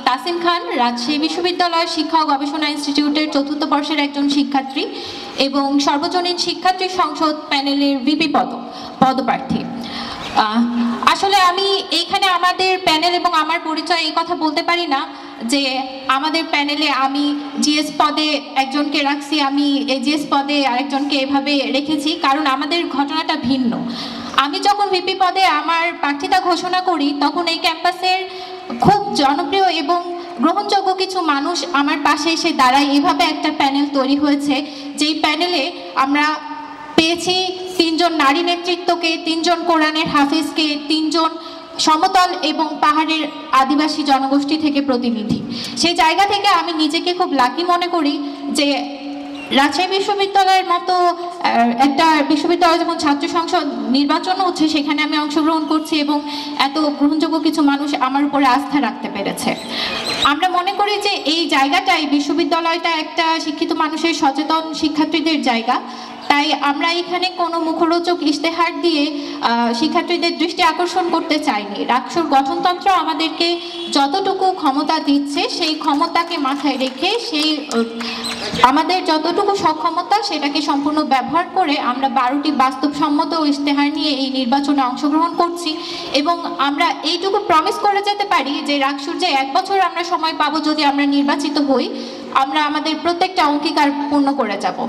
তাসিম খান, রাজশাহী বিশ্ববিদ্যালয়ের শিক্ষা ও গবেষণা ইনস্টিটিউটের চতুর্থ বর্ষের একজন শিক্ষার্থী এবং সর্বজনীন শিক্ষার্থী সংসদ প্যানেলের ভিপি পদপ্রার্থী। আসলে আমি এইখানে আমাদের প্যানেল এবং আমার পরিচয় এই কথা বলতে পারি না যে আমাদের প্যানেলে আমি জিএস পদে একজনকে রাখছি, আমি এজিএস পদে আরেকজনকে এভাবে রেখেছি, কারণ আমাদের ঘটনাটা ভিন্ন। আমি যখন ভিপি পদে আমার প্রার্থিতা ঘোষণা করি তখন এই ক্যাম্পাসের খুব জনপ্রিয় এবং গ্রহণযোগ্য কিছু মানুষ আমার পাশে এসে দাঁড়ায়। এভাবে একটা প্যানেল তৈরি হয়েছে, যেই প্যানেলে আমরা পেয়েছি 3 জন নারী নেতৃত্বকে, 3 জন কোরআনের হাফিজকে, 3 জন সমতল এবং পাহাড়ের আদিবাসী জনগোষ্ঠী থেকে প্রতিনিধি। সেই জায়গা থেকে আমি নিজেকে খুব লাকি মনে করি যে রাজশাহী বিশ্ববিদ্যালয়ের মতো একটা বিশ্ববিদ্যালয় যখন ছাত্র সংসদ নির্বাচন হচ্ছে সেখানে আমি অংশগ্রহণ করছি এবং এত গ্রহণযোগ্য কিছু মানুষ আমার উপরে আস্থা রাখতে পেরেছে। আমরা মনে করি যে এই জায়গাটাই, বিশ্ববিদ্যালয়টা একটা শিক্ষিত মানুষের, সচেতন শিক্ষার্থীদের জায়গা। তাই আমরা এখানে কোনো মুখরোচক ইশতেহার দিয়ে শিক্ষার্থীদের দৃষ্টি আকর্ষণ করতে চাইনি। রাকসুর গঠনতন্ত্র আমাদেরকে যতটুকু ক্ষমতা দিচ্ছে সেই ক্ষমতাকে মাথায় রেখে আমাদের যতটুকু সক্ষমতা সেটাকে সম্পূর্ণ ব্যবহার করে আমরা 12টি বাস্তবসম্মত ইশতেহার নিয়ে এই নির্বাচনে অংশগ্রহণ করছি এবং আমরা এইটুকু প্রমিস করে যেতে পারি যে রাকসুর যে 1 বছর আমরা সময় পাবো যদি আমরা নির্বাচিত হই, আমরা আমাদের প্রত্যেকটা অঙ্গীকার পূর্ণ করে যাব।